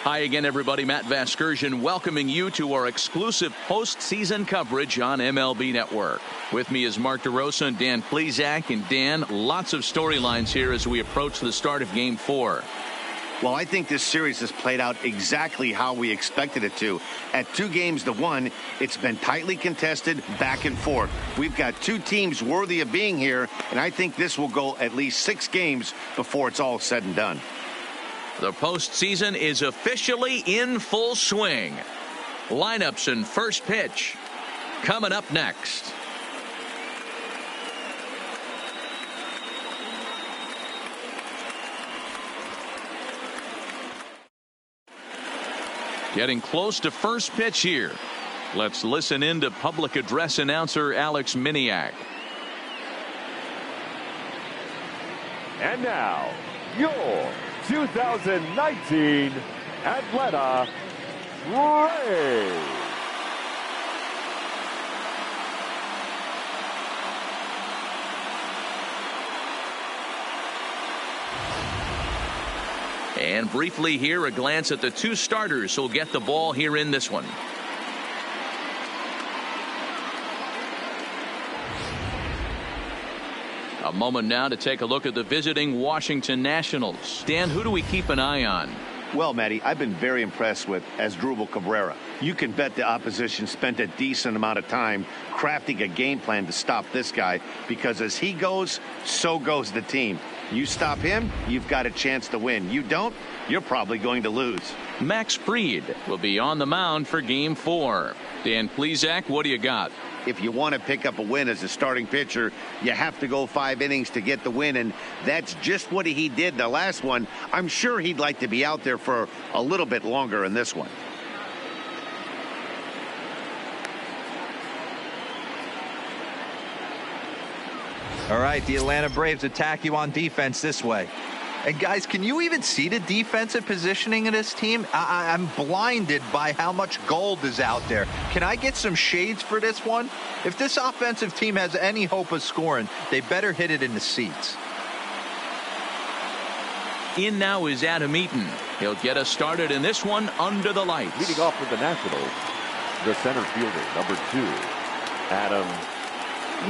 Hi again, everybody. Matt Vasgersian welcoming you to our exclusive postseason coverage on MLB Network. With me is Mark DeRosa and Dan Plesac. And Dan, lots of storylines here as we approach the start of Game 4. Well, I think this series has played out exactly how we expected it to. At 2-1, it's been tightly contested, back and forth. We've got two teams worthy of being here, and I think this will go at least 6 games before it's all said and done. The postseason is officially in full swing. Lineups and first pitch coming up next. Getting close to first pitch here. Let's listen in to public address announcer Alex Miniak. And now, your 2019 Atlanta Braves. And briefly here, a glance at the 2 starters who'll get the ball here in this one. A moment now to take a look at the visiting Washington Nationals. Dan, who do we keep an eye on? Well, Matty, I've been very impressed with Asdrubal Cabrera. You can bet the opposition spent a decent amount of time crafting a game plan to stop this guy, because as he goes, so goes the team. You stop him, you've got a chance to win. You don't, you're probably going to lose. Max Fried will be on the mound for Game 4. Dan Plesac, what do you got? If you want to pick up a win as a starting pitcher, you have to go 5 innings to get the win, and that's just what he did the last one. I'm sure he'd like to be out there for a little bit longer in this one. All right, the Atlanta Braves attack you on defense this way. And guys, can you even see the defensive positioning of this team? I'm blinded by how much gold is out there. Can I get some shades for this one? If this offensive team has any hope of scoring, they better hit it in the seats. In now is Adam Eaton. He'll get us started in this one under the lights. Leading off with the Nationals, the center fielder, number 2, Adam.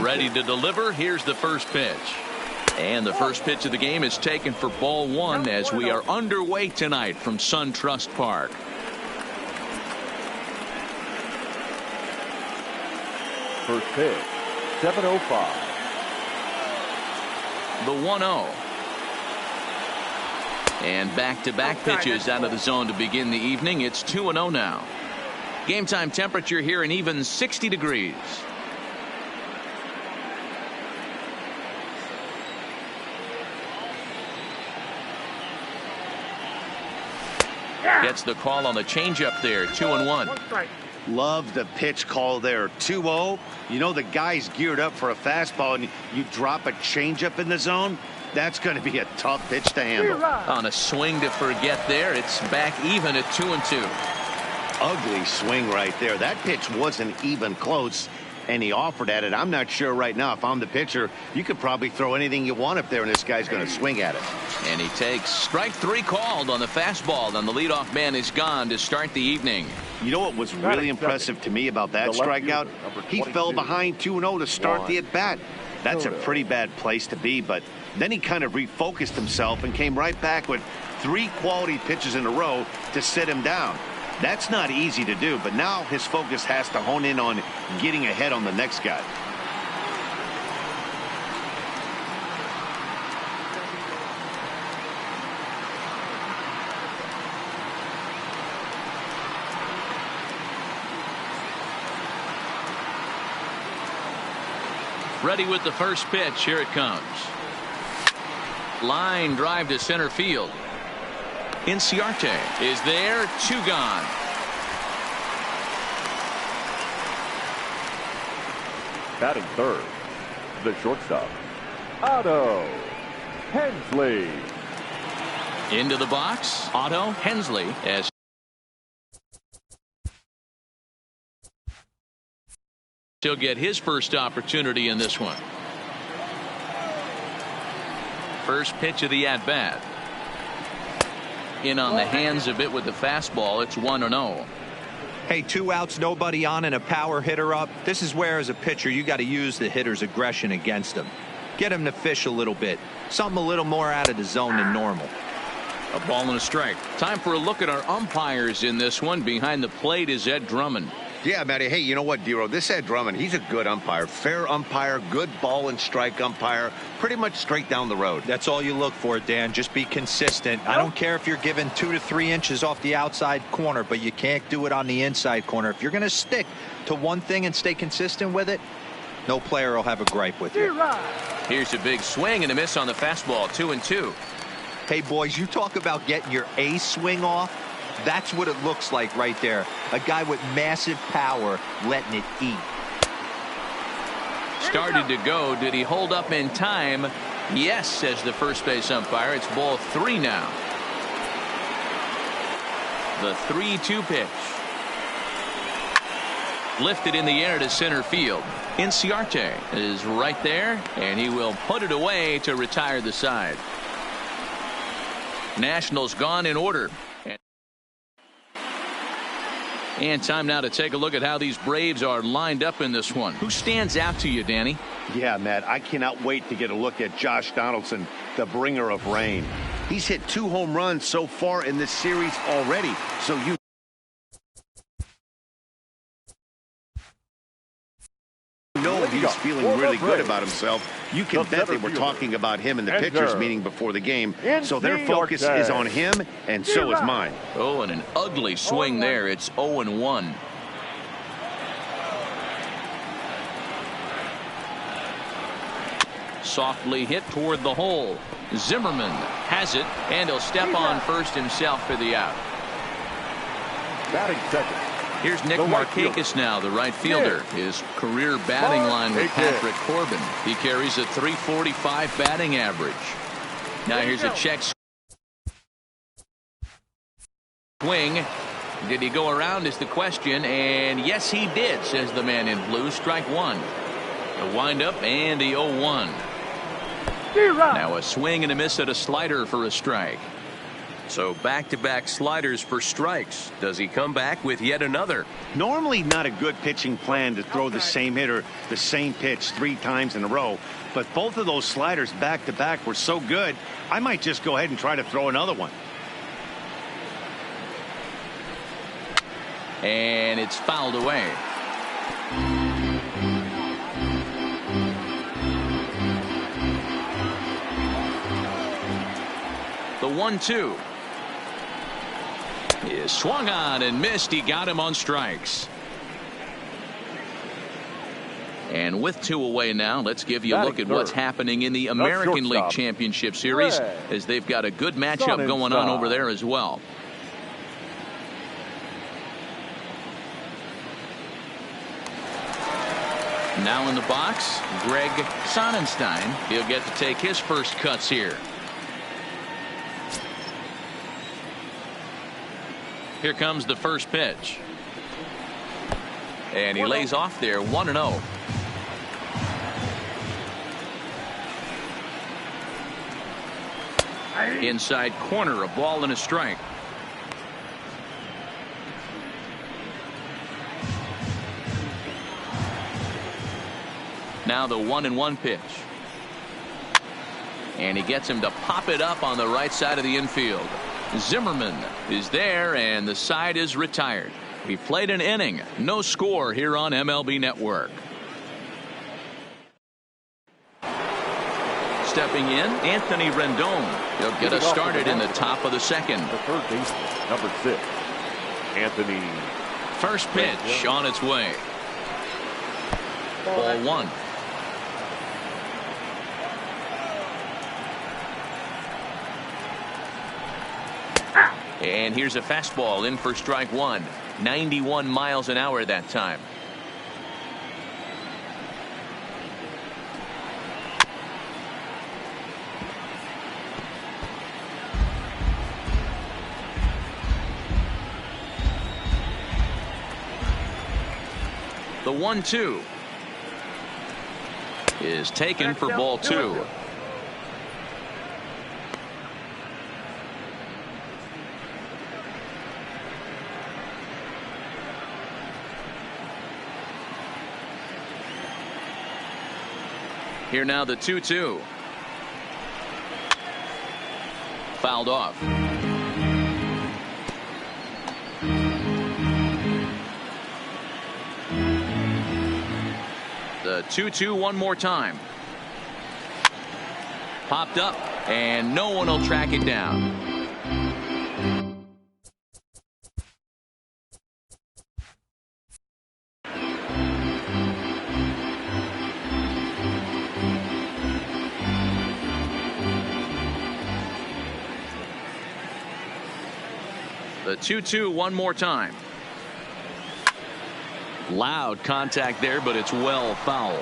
Ready to deliver. Here's the first pitch. And the first pitch of the game is taken for ball 1 as we are underway tonight from SunTrust Park. First pitch, 7:05. The 1-0. And back-to-back pitches out of the zone to begin the evening. It's 2-0 now. Game time temperature here an even 60 degrees. Gets the call on the changeup there. 2-1. Love the pitch call there. 2-0. You know the guy's geared up for a fastball, and you drop a changeup in the zone. That's going to be a tough pitch to handle. On a swing to forget there. It's back even at 2-2. Ugly swing right there. That pitch wasn't even close, and he offered at it. I'm not sure right now if I'm the pitcher. You could probably throw anything you want up there, and this guy's going to swing at it. And he takes strike 3 called on the fastball. Then the leadoff man is gone to start the evening. You know what was really impressive to me about that strikeout? He fell behind 2-0 to start the at-bat. That's a pretty bad place to be, but then he kind of refocused himself and came right back with 3 quality pitches in a row to sit him down. That's not easy to do, but now his focus has to hone in on getting ahead on the next guy. Ready with the first pitch. Here it comes. Line drive to center field. Inciarte is there. 2 gone. Batting third, the shortstop, Otto Hensley. Into the box, Otto Hensley, as he'll get his first opportunity in this one. First pitch of the at-bat. in on the hands of it with the fastball. It's 1-0. Hey, 2 outs, nobody on, and a power hitter up. This is where, as a pitcher, you got to use the hitter's aggression against him. Get him to fish a little bit. Something a little more out of the zone than normal. A ball and a strike. Time for a look at our umpires in this one. Behind the plate is Ed Drummond. Yeah, Matty. Hey, you know what, Dero? This Ed Drummond, he's a good umpire. Fair umpire, good ball and strike umpire. Pretty much straight down the road. That's all you look for, Dan. Just be consistent. I don't care if you're given 2 to 3 inches off the outside corner, but you can't do it on the inside corner. If you're going to stick to one thing and stay consistent with it, no player will have a gripe with you. Here's a big swing and a miss on the fastball. 2-2. Hey, boys, you talk about getting your A swing off. That's what it looks like right there. A guy with massive power letting it eat. Started to go. Did he hold up in time? Yes, says the first base umpire. It's ball 3 now. The 3-2 pitch. Lifted in the air to center field. Inciarte is right there, and he will put it away to retire the side. Nationals gone in order. And time now to take a look at how these Braves are lined up in this one. Who stands out to you, Danny? Yeah, Matt, I cannot wait to get a look at Josh Donaldson, the bringer of rain. He's hit 2 home runs so far in this series already. So you know he's feeling really good about himself. You can bet they were talking about him in the pitchers meeting before the game. So their focus is on him, and so is mine. Oh, and an ugly swing there. It's 0-1. Softly hit toward the hole. Zimmerman has it, and he'll step on first himself for the out. Batting second. Here's Nick Markakis now, the right fielder. His career batting line with Patrick Corbin. He carries a .345 batting average. Now here's a check swing. Did he go around is the question, and yes he did, says the man in blue. Strike 1. The windup and the 0-1. Now a swing and a miss at a slider for a strike. So back-to-back sliders for strikes. Does he come back with yet another? Normally not a good pitching plan to throw the same hitter the same pitch 3 times in a row, but both of those sliders back-to-back were so good, I might just go ahead and try to throw another one. And it's fouled away. The 1-2 is swung on and missed. He got him on strikes. And with 2 away now, let's give you a look at what's happening in the American League Championship Series, as they've got a good matchup going on over there as well. Now in the box, Greg Sonnenstein. He'll get to take his first cuts here. Here comes the first pitch. And he lays off there, 1-0. Inside corner, a ball and a strike. Now the 1-1 pitch. And he gets him to pop it up on the right side of the infield. Zimmerman is there, and the side is retired. He played an inning. No score here on MLB Network. Stepping in, Anthony Rendon. He'll get us started in the top of the second. The third baseman, number 6, Anthony. First pitch on its way. Ball 1. And here's a fastball in for strike 1. 91 miles an hour that time. The 1-2 is taken for ball 2. Here now the 2-2. Fouled off. The 2-2 one more time. Popped up, and no one will track it down. The 2-2 one more time. Loud contact there, but it's well foul.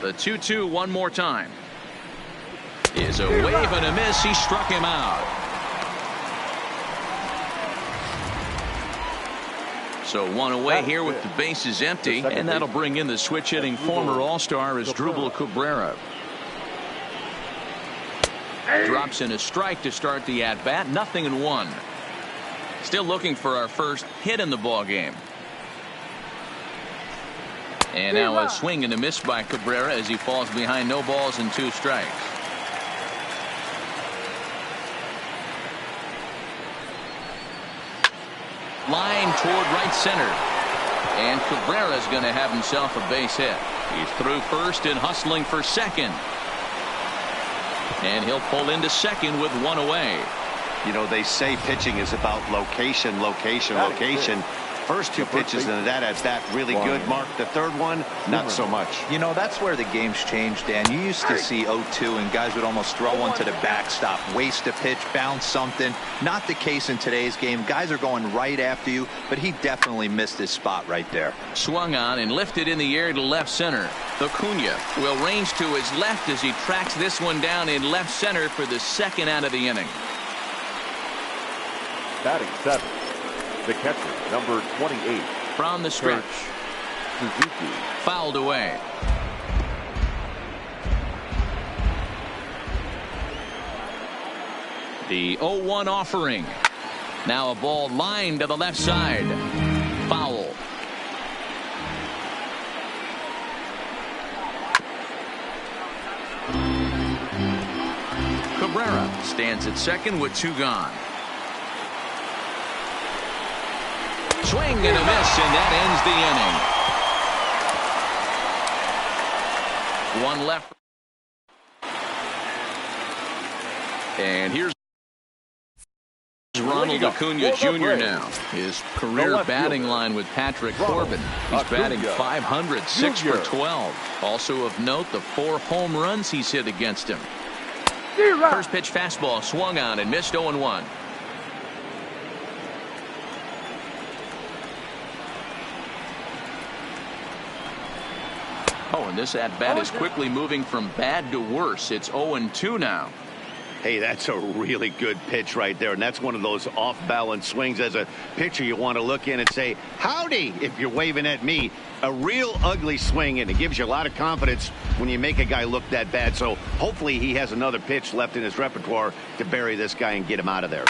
The 2-2 one more time. Is a wave and a miss. He struck him out. So one away here with the bases empty, and that'll bring in the switch hitting former All-Star Asdrubal Cabrera. Drops in a strike to start the at-bat. 0-1. Still looking for our first hit in the ball game. And now a swing and a miss by Cabrera as he falls behind. No balls and 2 strikes. Line toward right center. And Cabrera's going to have himself a base hit. He's through first and hustling for second. And he'll pull into second with 1 away. You know, they say pitching is about location, location, location. First 2 pitches into that at-bat really good. Mark, the third one, not so much. You know, that's where the game's changed, Dan. You used to see 0-2 and guys would almost throw one to the backstop, waste a pitch, bounce something. Not the case in today's game. Guys are going right after you, but he definitely missed his spot right there. Swung on and lifted in the air to left center. Acuna will range to his left as he tracks this one down in left center for the second out of the inning. Batting 7th. The catcher, number 28. From the stretch. Suzuki. Fouled away. The 0-1 offering. Now a ball lined to the left side. Foul. Cabrera stands at second with 2 gone. Swing and a miss, and that ends the inning. 1 left. And here's Ronald Acuna Jr. now. His career batting line with Patrick Corbin. He's batting .500, 6 for 12. Also of note, the 4 home runs he's hit against him. First pitch fastball swung on and missed. 0-1. Oh, and this at-bat is quickly moving from bad to worse. It's 0-2 now. Hey, that's a really good pitch right there, and that's one of those off-balance swings. As a pitcher, you want to look in and say, howdy, if you're waving at me. A real ugly swing, and it gives you a lot of confidence when you make a guy look that bad. So hopefully he has another pitch left in his repertoire to bury this guy and get him out of there.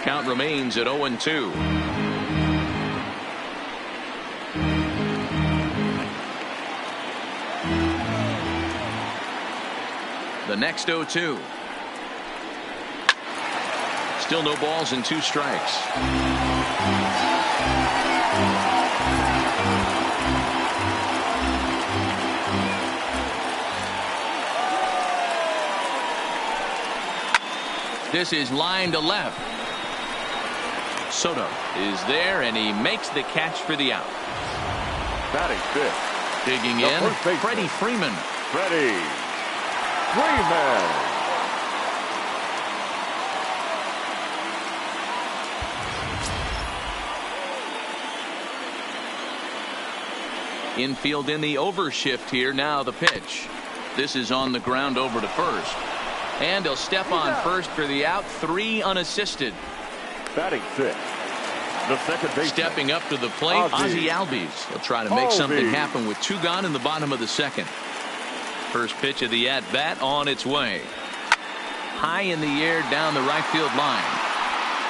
Count remains at 0-2. The next 0-2. Still no balls and 2 strikes. This is line to left. Soto is there, and he makes the catch for the out. Batting 5th. Digging in, Freddie Freeman. Freddie Freeman. Infield in the overshift here. Now the pitch. This is on the ground over to first. And he'll step on first for the out. 3 unassisted. Batting 6th. The second baseman. Stepping up to the plate, Ozzie Albies. He'll try to make something happen with 2 gone in the bottom of the second. First pitch of the at-bat on its way. High in the air down the right field line.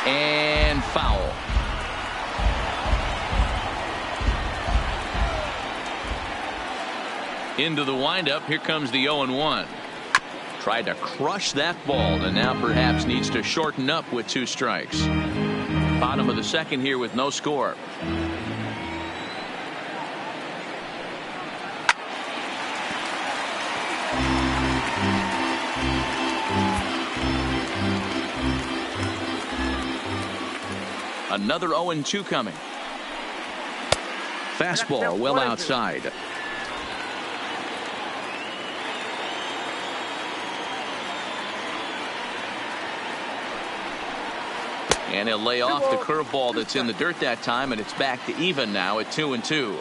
And foul. Into the windup. Here comes the 0-1. Tried to crush that ball and now perhaps needs to shorten up with 2 strikes. Bottom of the second here with no score. Another 0-2 coming. Fastball well outside. And he'll lay off the curveball that's in the dirt that time, and it's back to even now at 2-2.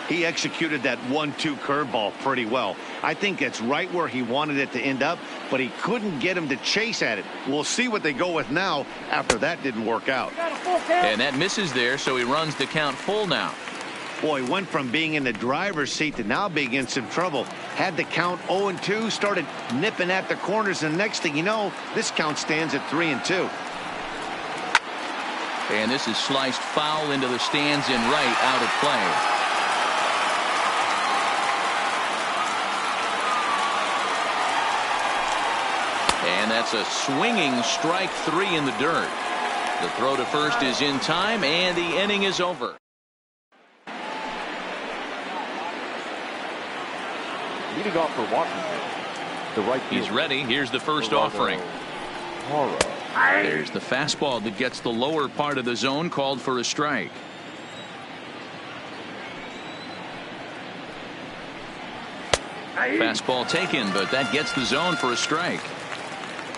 He executed that 1-2 curveball pretty well. I think it's right where he wanted it to end up, but he couldn't get him to chase at it. We'll see what they go with now after that didn't work out. And that misses there, so he runs the count full now. Boy, went from being in the driver's seat to now being in some trouble. Had the count 0-2, started nipping at the corners, and next thing you know, this count stands at 3-2. And this is sliced foul into the stands in right, out of play. And that's a swinging strike 3 in the dirt. The throw to first is in time, and the inning is over. Leading off for Washington, the right fielder. He's ready. Here's the first offering. There's the fastball that gets the lower part of the zone, called for a strike. Fastball taken, but that gets the zone for a strike.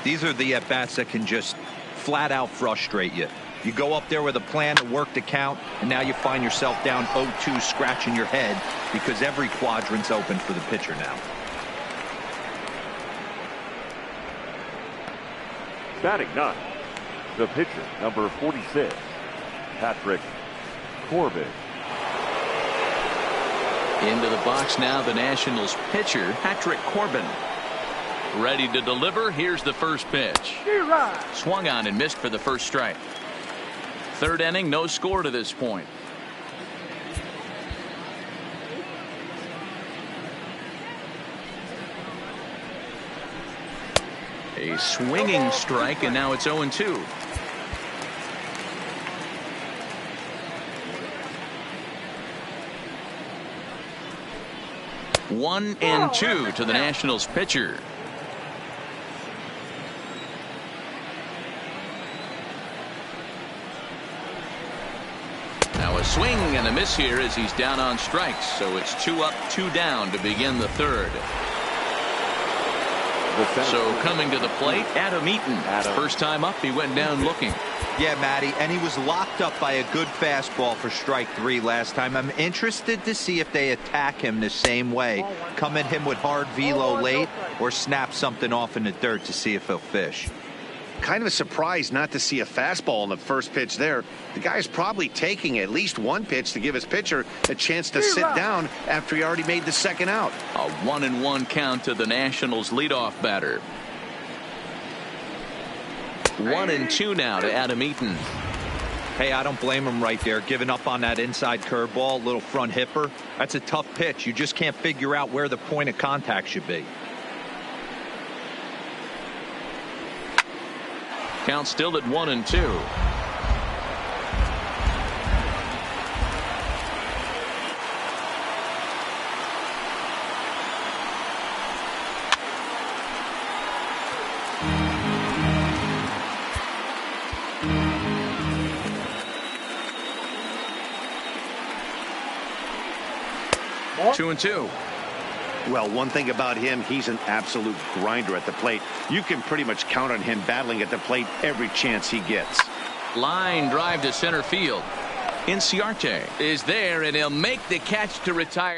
These are the at-bats that can just flat out frustrate you. You go up there with a plan to work the count, and now you find yourself down 0-2, scratching your head because every quadrant's open for the pitcher now. Batting 9, the pitcher, number 46, Patrick Corbin. Into the box now, the Nationals pitcher, Patrick Corbin. Ready to deliver. Here's the first pitch. Swung on and missed for the first strike. Third inning, no score to this point. A swinging strike, and now it's 0-2. One and 2 to the Nationals pitcher. Now a swing and a miss here as he's down on strikes. So it's 2 up, 2 down to begin the third. So coming to the plate, Adam Eaton. First time up, he went down looking. Yeah, Matty, and he was locked up by a good fastball for strike 3 last time. I'm interested to see if they attack him the same way. Come at him with hard velo late or snap something off in the dirt to see if he'll fish. Kind of surprised not to see a fastball in the first pitch there. The guy's probably taking at least one pitch to give his pitcher a chance to sit down after he already made the second out. A 1-1 count to the Nationals leadoff batter. 1-2 now to Adam Eaton. Hey, I don't blame him right there, giving up on that inside curveball, little front hipper. That's a tough pitch. You just can't figure out where the point of contact should be. Count still at 1-2. More? 2-2. Well, one thing about him, he's an absolute grinder at the plate. You can pretty much count on him battling at the plate every chance he gets. Line drive to center field. Inciarte is there, and he'll make the catch to retire.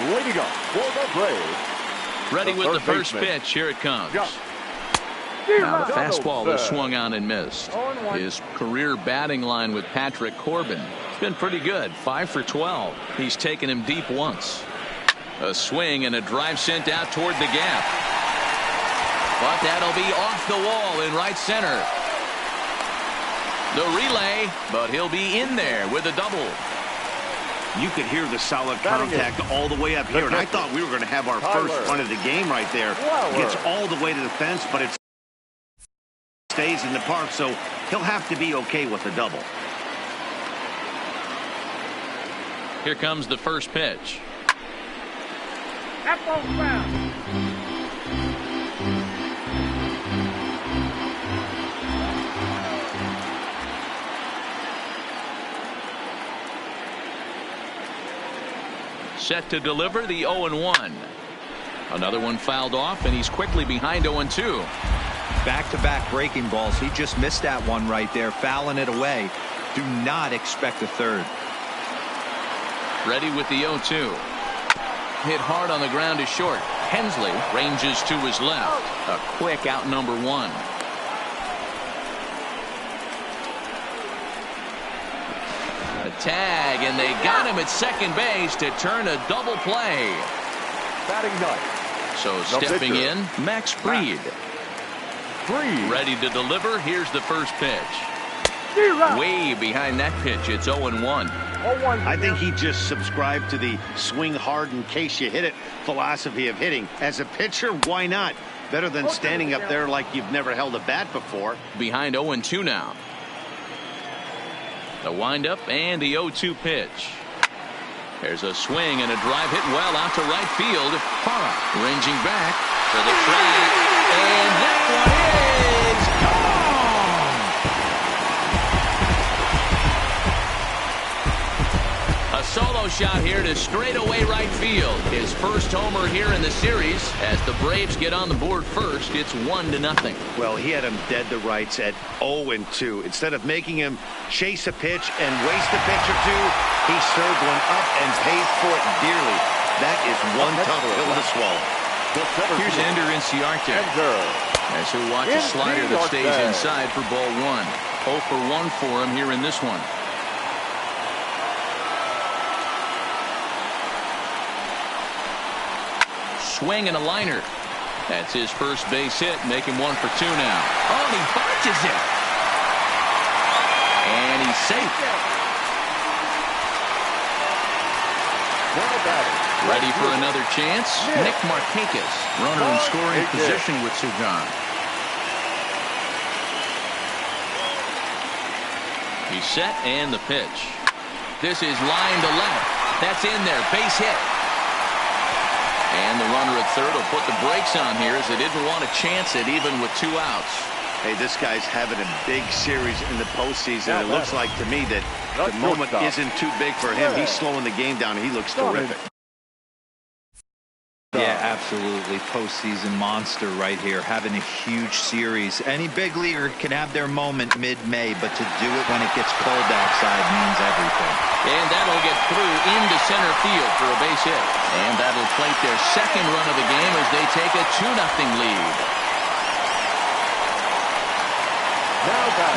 Leading up for the Braves. Ready with the first pitch. Here it comes. Now the fastball is swung on and missed. His career batting line with Patrick Corbin has been pretty good. 5 for 12. He's taken him deep once. A swing and a drive sent out toward the gap. But that'll be off the wall in right center. The relay, but he'll be in there with a double. You could hear the solid contact all the way up here, and I thought we were going to have our first run of the game right there. Gets all the way to the fence, but it stays in the park, so he'll have to be okay with the double. Here comes the first pitch. That ball's foul. Set to deliver the 0-1. Another one fouled off, and he's quickly behind 0-2. Back-to-back breaking balls. He just missed that one right there, fouling it away. Do not expect a third. Ready with the 0-2. Hit hard on the ground is short. Hensley ranges to his left. A quick out number 1. A tag, and they got him at second base to turn a double play. Batting ninth. So stepping in, Max Fried. Ready to deliver. Here's the first pitch. Way behind that pitch. It's 0-1. I think he just subscribed to the swing hard in case you hit it philosophy of hitting. As a pitcher, why not? Better than standing up there like you've never held a bat before. Behind 0-2 now. The windup and the 0-2 pitch. There's a swing and a drive hit well out to right field. Parra ranging back for the track. And that one is gone! A solo shot here to straightaway right field. His first homer here in the series. As the Braves get on the board first, it's 1-0. Well, he had him dead to rights at 0-2. Instead of making him chase a pitch and waste a pitch or two, he served one up and paid for it dearly. That is one tough pill to swallow. Here's Ender Inciarte. As he'll watch a slider that stays inside for ball 1. 0 for 1 for him here in this one. Swing and a liner. That's his first base hit, making 1 for 2 now. Oh, he botches it. And he's safe. Ready for another chance. Nick Markakis, runner in scoring position with Sugan. He's set and the pitch. This is line to left. That's in there. Base hit. And the runner at third will put the brakes on here as they didn't want to chance it even with 2 outs. Hey, this guy's having a big series in the postseason. It looks like to me that the moment isn't too big for him. He's slowing the game down. He looks terrific. Yeah, absolutely. Postseason monster right here, having a huge series. Any big leaguer can have their moment mid-May, but to do it when it gets cold outside means everything. And that'll get through into center field for a base hit. And that'll plate their second run of the game as they take a 2-0 lead.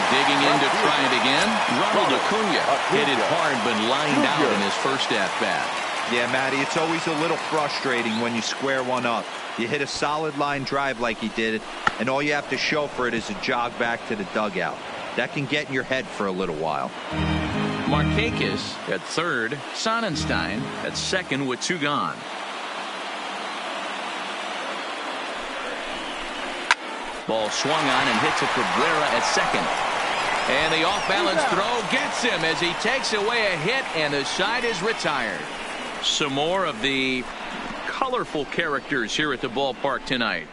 Digging in to try it again, Ronald Acuna hit it hard but lined out in his first at-bat. Yeah, Matty, it's always a little frustrating when you square one up. You hit a solid line drive like he did, and all you have to show for it is a jog back to the dugout. That can get in your head for a little while. Markakis at third, Sonnenstein at second with 2 gone. Ball swung on and hit to Cabrera at second. And the off-balance throw gets him as he takes away a hit, and the side is retired. Some more of the colorful characters here at the ballpark tonight.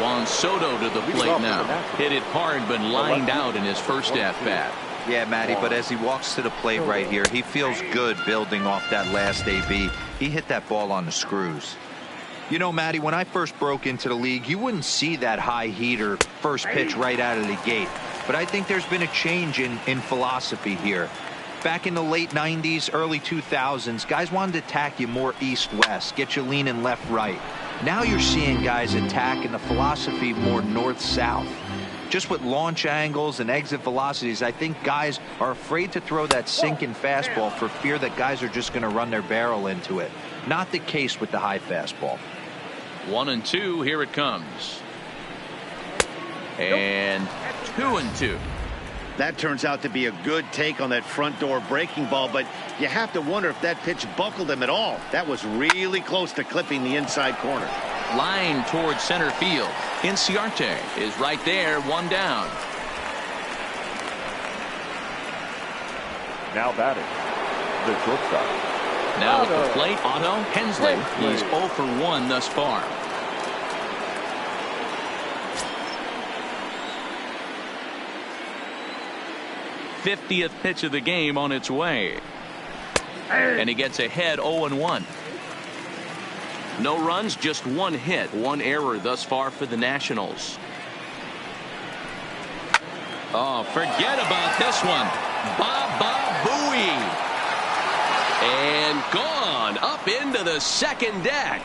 Juan Soto to the plate now. Hit it hard but lined out in his first at-bat. Yeah, Matty, but as he walks to the plate right here, he feels good building off that last AB. He hit that ball on the screws. You know, Matty, when I first broke into the league, you wouldn't see that high heater first pitch right out of the gate. But I think there's been a change in philosophy here. Back in the late 90s, early 2000s, guys wanted to attack you more east-west, get you leaning left-right. Now you're seeing guys attack in the philosophy more north-south. Just with launch angles and exit velocities, I think guys are afraid to throw that sinking fastball for fear that guys are just going to run their barrel into it. Not the case with the high fastball. 1-2, here it comes. And 2-2. That turns out to be a good take on that front door breaking ball, but you have to wonder if that pitch buckled him at all. That was really close to clipping the inside corner. Line towards center field. Inciarte is right there, one down. Now batting, the shortstop. Now at the plate, Otto Hensley. He's 0 for 1 thus far. '50th pitch of the game on its way. And he gets ahead 0-1. No runs, just one hit, one error thus far for the Nationals. Oh, forget about this one. Baba Booey. And gone up into the second deck.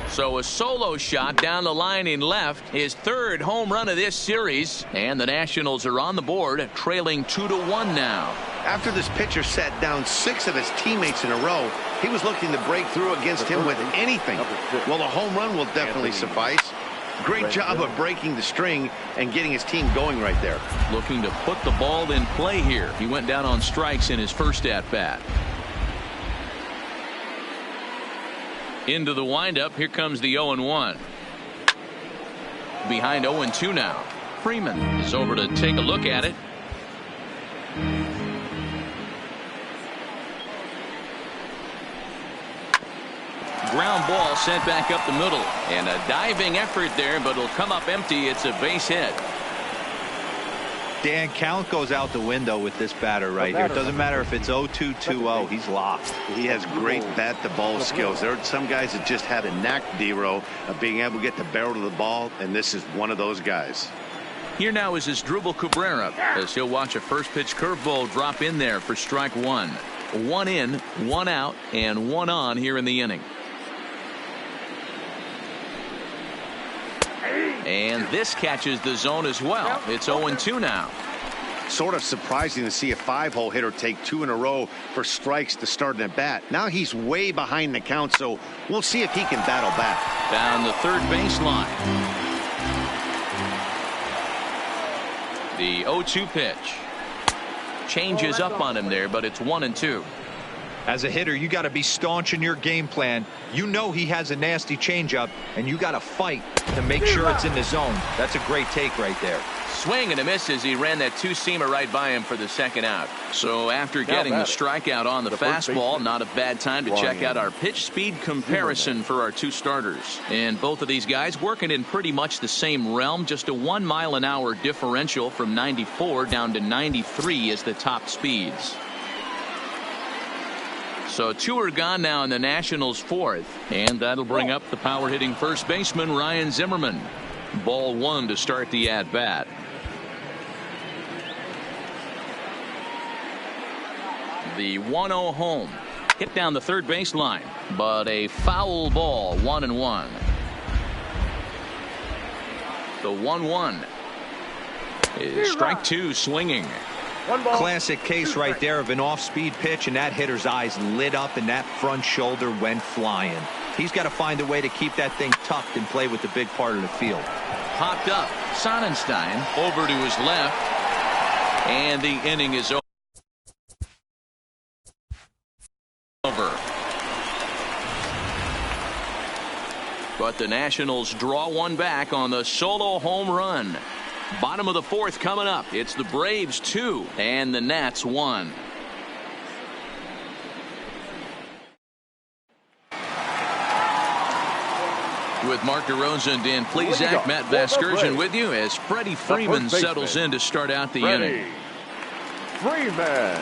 So a solo shot down the line in left, his third home run of this series, and the Nationals are on the board, trailing 2-1 now. After this pitcher sat down 6 of his teammates in a row, he was looking to break through against him with anything. Well, a home run will definitely suffice. Great job of breaking the string and getting his team going right there. Looking to put the ball in play here. He went down on strikes in his first at-bat. Into the windup, here comes the 0-1. Behind 0-2 now. Freeman is over to take a look at it. Ground ball sent back up the middle, and a diving effort there, but it'll come up empty. It's a base hit. Dan, count goes out the window with this batter right here. It doesn't matter if it's 0-2, 2-0. He's locked. He has great bat-to-ball skills. There are some guys that just have a knack, D-Row, of being able to get the barrel to the ball, and this is one of those guys. Here now is Asdrubal Cabrera as he'll watch a first pitch curveball drop in there for strike one. 1 in, 1 out, and 1 on here in the inning. And this catches the zone as well. It's 0-2 now. Sort of surprising to see a 5-hole hitter take 2 in a row for strikes to start an at bat. Now he's way behind the count, so we'll see if he can battle back. Down the third baseline. The 0-2 pitch. Changes up on him there, but it's 1-2. As a hitter, you got to be staunch in your game plan. You know he has a nasty changeup, and you got to fight to make sure it's in the zone. That's a great take right there. Swing and a miss as he ran that two-seamer right by him for the second out. So after getting the strikeout on the fastball, not a bad time to check out our pitch speed comparison for our two starters. And both of these guys working in pretty much the same realm. Just a 1 mile an hour differential from 94 down to 93 is the top speeds. So 2 are gone now in the Nationals' 4th, and that'll bring up the power hitting first baseman Ryan Zimmerman. Ball 1 to start the at bat. The 1-0 home hit down the third baseline, but a foul ball. 1-1. The 1-1 is strike 2 swinging. Classic case right there of an off-speed pitch, and that hitter's eyes lit up and that front shoulder went flying. He's got to find a way to keep that thing tucked and play with the big part of the field. Popped up. Sonnenstein over to his left, and the inning is over. But the Nationals draw one back on the solo home run. Bottom of the 4th coming up. It's the Braves 2 and the Nats 1. With Mark DeRosa and Dan Plesac, Matt Vasgersian with you as Freddie Freeman settles in to start out the inning. Freeman.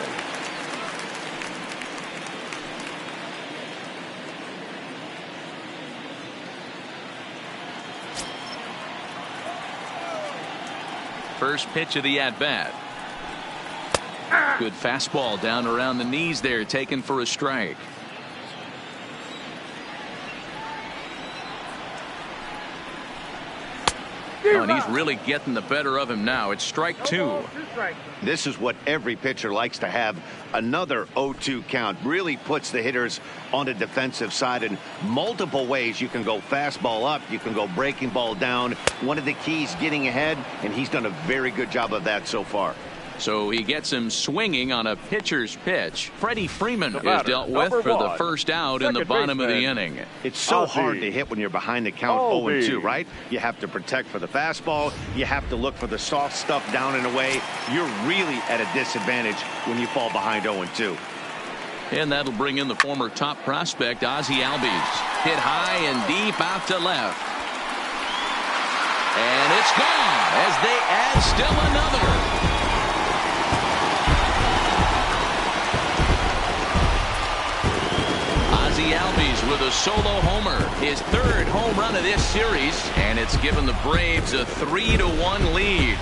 First pitch of the at-bat. Good fastball down around the knees there, taken for a strike. Oh, and he's really getting the better of him now. It's strike two. This is what every pitcher likes to have. Another 0-2 count really puts the hitters on the defensive side in multiple ways. You can go fastball up. You can go breaking ball down. One of the keys, getting ahead, and he's done a very good job of that so far. So he gets him swinging on a pitcher's pitch. Freddie Freeman is dealt with for the first out in the bottom of the inning. It's so hard to hit when you're behind the count 0-2, right? You have to protect for the fastball. You have to look for the soft stuff down and away. You're really at a disadvantage when you fall behind 0-2. And that'll bring in the former top prospect, Ozzie Albies. Hit high and deep out to left. And it's gone as they add still another. Ozzie Albies with a solo homer, his third home run of this series, and it's given the Braves a 3-1 lead.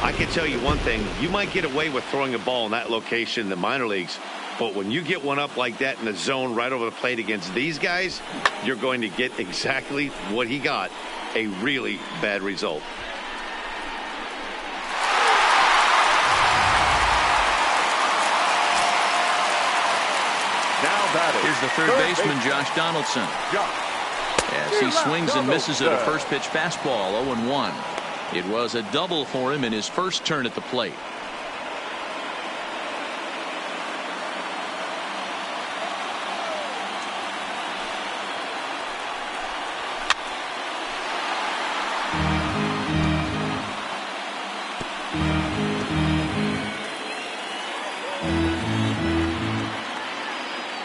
I can tell you one thing, you might get away with throwing a ball in that location in the minor leagues, but when you get one up like that in the zone right over the plate against these guys, you're going to get exactly what he got, a really bad result. Here's the third baseman, Josh Donaldson. As he swings and misses at a first pitch fastball, 0-1. It was a double for him in his first turn at the plate.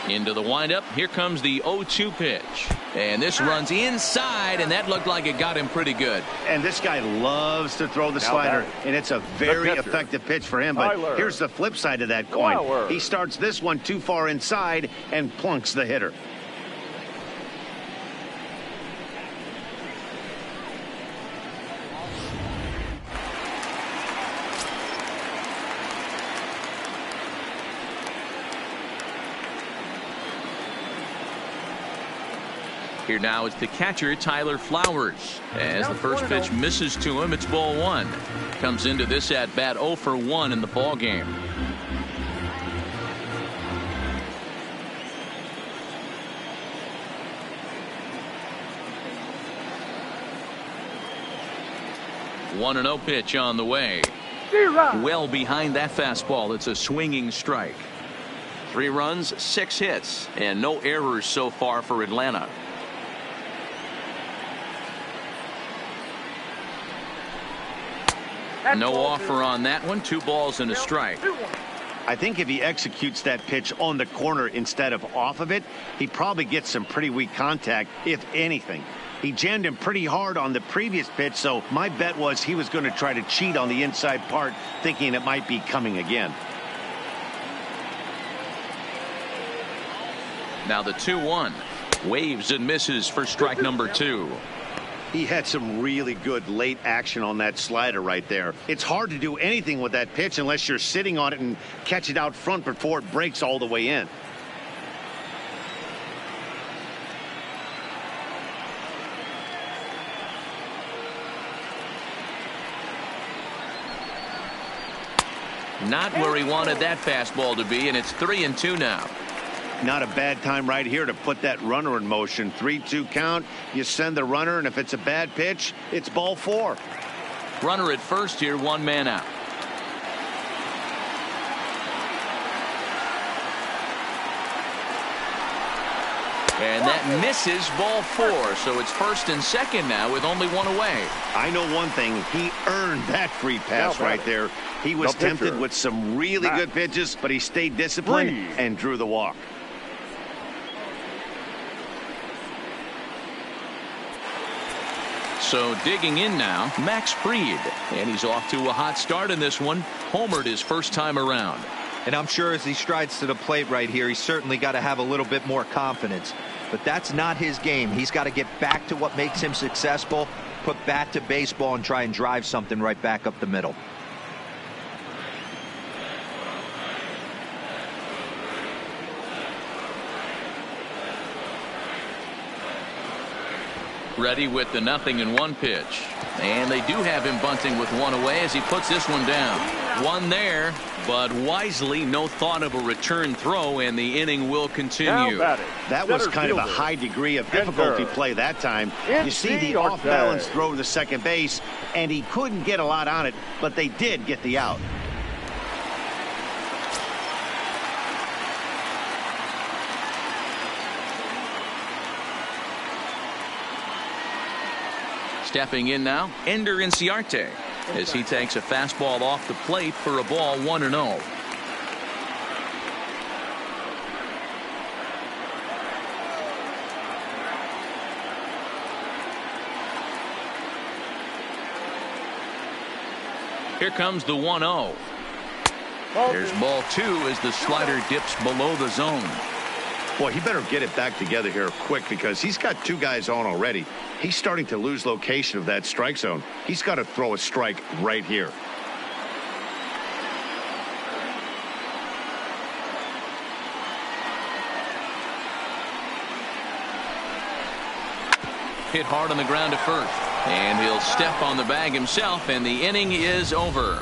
Into the windup. Here comes the 0-2 pitch. And this runs inside, and that looked like it got him pretty good. And this guy loves to throw the slider, and it's a very effective pitch for him. But here's the flip side of that coin. He starts this one too far inside and plunks the hitter. Here now it's the catcher, Tyler Flowers. As the first pitch misses to him, it's ball one. Comes into this at bat 0 for 1 in the ball game. One and 0 pitch on the way. Well behind that fastball. It's a swinging strike. 3 runs, 6 hits, and no errors so far for Atlanta. No offer on that one. 2 balls and a strike. I think if he executes that pitch on the corner instead of off of it, he probably gets some pretty weak contact, if anything. He jammed him pretty hard on the previous pitch, so my bet was he was going to try to cheat on the inside part, thinking it might be coming again. Now the 2-1. Waves and misses for strike number 2. He had some really good late action on that slider right there. It's hard to do anything with that pitch unless you're sitting on it and catch it out front before it breaks all the way in. Not where he wanted that fastball to be, and it's 3-2 now. Not a bad time right here to put that runner in motion. 3-2 count. You send the runner, and if it's a bad pitch, it's ball 4. Runner at first here, 1 man out. And that misses, ball 4. So it's first and second now with only 1 away. I know one thing. He earned that free pass right there. He was tempted with some really good pitches, but he stayed disciplined and drew the walk. So digging in now, Max Fried. And he's off to a hot start in this one. Homered his first time around. And I'm sure as he strides to the plate right here, he's certainly got to have a little bit more confidence. But that's not his game. He's got to get back to what makes him successful, put bat to baseball and try and drive something right back up the middle. Ready with the 0-1 pitch. And they do have him bunting with one away as he puts this one down. One there, but wisely no thought of a return throw, and the inning will continue. That was kind of a high degree of difficulty play that time. You see the off-balance throw to second base, and he couldn't get a lot on it, but they did get the out. Stepping in now, Ender Inciarte, as he takes a fastball off the plate for a ball 1-0. Here comes the 1-0. There's ball 2 as the slider dips below the zone. Boy, he better get it back together here quick because he's got 2 guys on already. He's starting to lose location of that strike zone. He's got to throw a strike right here. Hit hard on the ground to first. And he'll step on the bag himself, and the inning is over.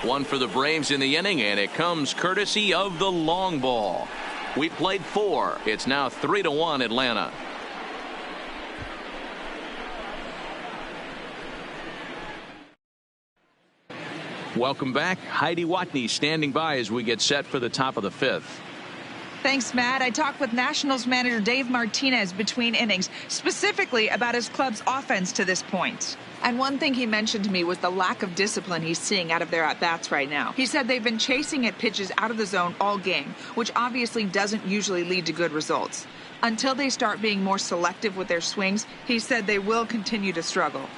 One for the Braves in the inning, and it comes courtesy of the long ball. We played 4. It's now 3-1 Atlanta. Welcome back. Heidi Watney standing by as we get set for the top of the 5th. Thanks, Matt. I talked with Nationals manager Dave Martinez between innings, specifically about his club's offense to this point. And one thing he mentioned to me was the lack of discipline he's seeing out of their at-bats right now. He said they've been chasing at pitches out of the zone all game, which obviously doesn't usually lead to good results. Until they start being more selective with their swings, he said they will continue to struggle.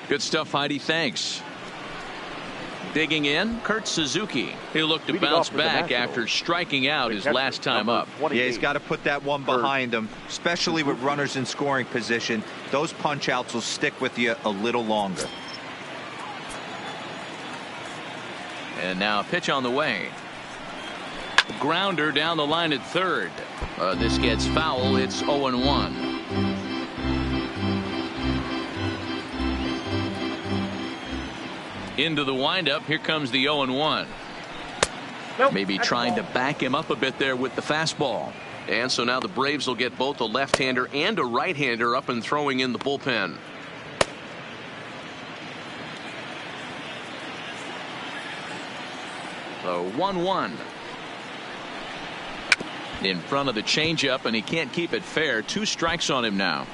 Good stuff, Heidi. Thanks. Digging in, Kurt Suzuki. He'll look to bounce back after striking out his last time up. Yeah, he's got to put that one behind him, especially with runners in scoring position. Those punch outs will stick with you a little longer. And now pitch on the way. Grounder down the line at third. This gets foul. It's 0-1. Into the windup. Here comes the 0-1. Maybe trying to back him up a bit there with the fastball. And so now the Braves will get both a left-hander and a right-hander up and throwing in the bullpen. So 1-1. In front of the changeup, and he can't keep it fair. 2 strikes on him now.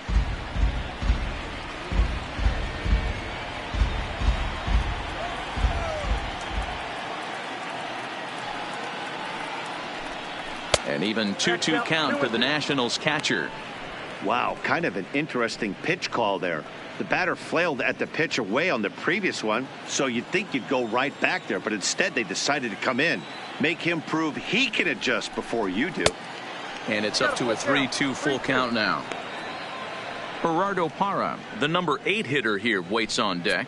An even 2-2 count to the Nationals catcher. Wow, kind of an interesting pitch call there. The batter flailed at the pitch away on the previous one, so you'd think you'd go right back there, but instead they decided to come in, make him prove he can adjust before you do. And it's up to a 3-2 full count now. Gerardo Parra, the number 8 hitter here, waits on deck.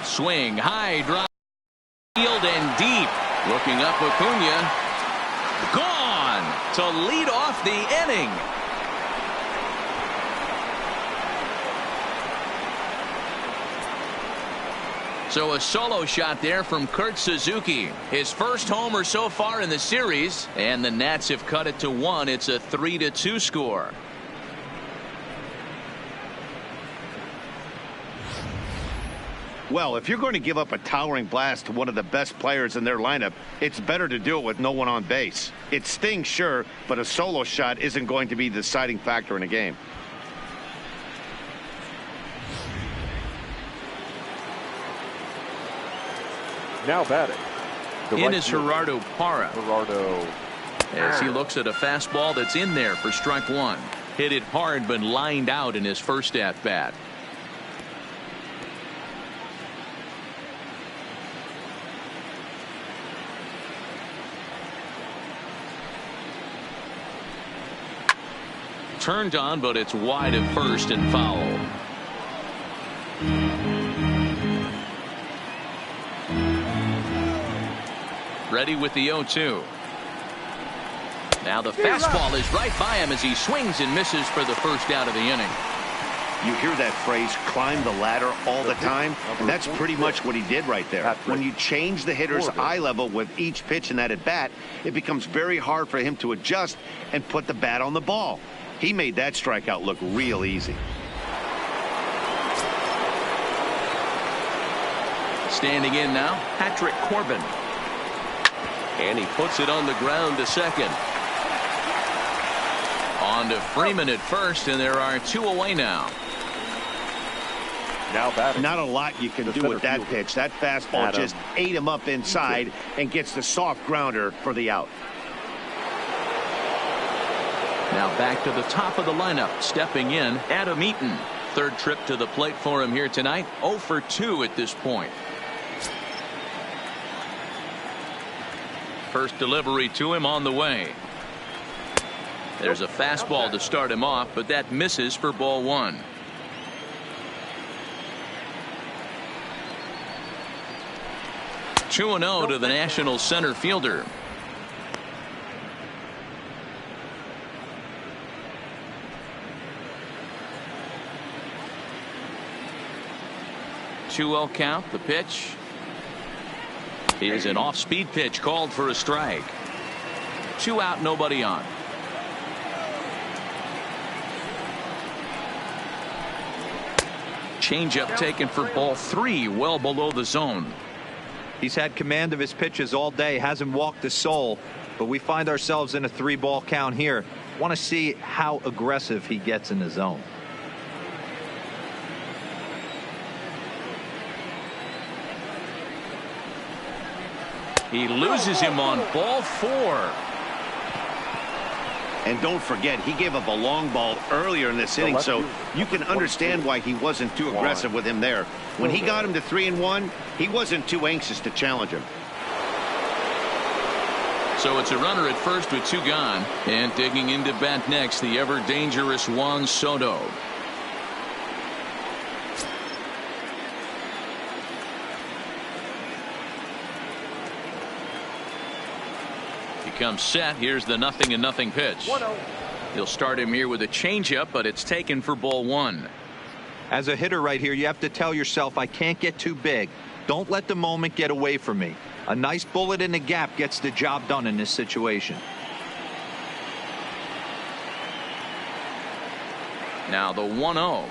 Swing, high, drive, field and deep. Looking up, Acuna. Gone to lead off the inning. So a solo shot there from Kurt Suzuki. His first homer so far in the series, and the Nats have cut it to 1. It's a 3-2 score. Well, if you're going to give up a towering blast to one of the best players in their lineup, it's better to do it with no one on base. It stings, sure, but a solo shot isn't going to be the deciding factor in a game. Now batting. In is Gerardo Parra. As he looks at a fastball that's in there for strike 1. Hit it hard but lined out in his first at bat. turned on, but it's wide at first and foul. Ready with the 0-2. Now the fastball is right by him as he swings and misses for the first out of the inning. You hear that phrase, climb the ladder, all the time, and that's pretty much what he did right there. When you change the hitter's eye level with each pitch in that at-bat, it becomes very hard for him to adjust and put the bat on the ball. He made that strikeout look real easy. Standing in now, Patrick Corbin. And he puts it on the ground to second. On to Freeman at first, and there are 2 away now. Now batting. Not a lot you can do with that pitch. That fastball just ate him up inside and gets the soft grounder for the out. Now back to the top of the lineup. Stepping in, Adam Eaton. Third trip to the plate for him here tonight. 0 for 2 at this point. First delivery to him on the way. There's a fastball to start him off, but that misses for ball 1. Two 2-0 to the National center fielder. Two-0 count. The pitch is an off-speed pitch called for a strike. 2 out, nobody on. Changeup taken for ball 3, well below the zone. He's had command of his pitches all day, hasn't walked a soul, but we find ourselves in a 3-ball count here. Want to see how aggressive he gets in the zone. He loses him on ball 4. And don't forget, he gave up a long ball earlier in this inning, so you can understand why he wasn't too aggressive with him there. When he got him to 3-1, he wasn't too anxious to challenge him. So it's a runner at first with 2 gone. And digging into bat next, the ever-dangerous Juan Soto. Comes set. Here's the 0-0 pitch. He'll start him here with a changeup, but it's taken for ball 1. As a hitter right here, you have to tell yourself, I can't get too big. Don't let the moment get away from me. A nice bullet in the gap gets the job done in this situation. Now the 1-0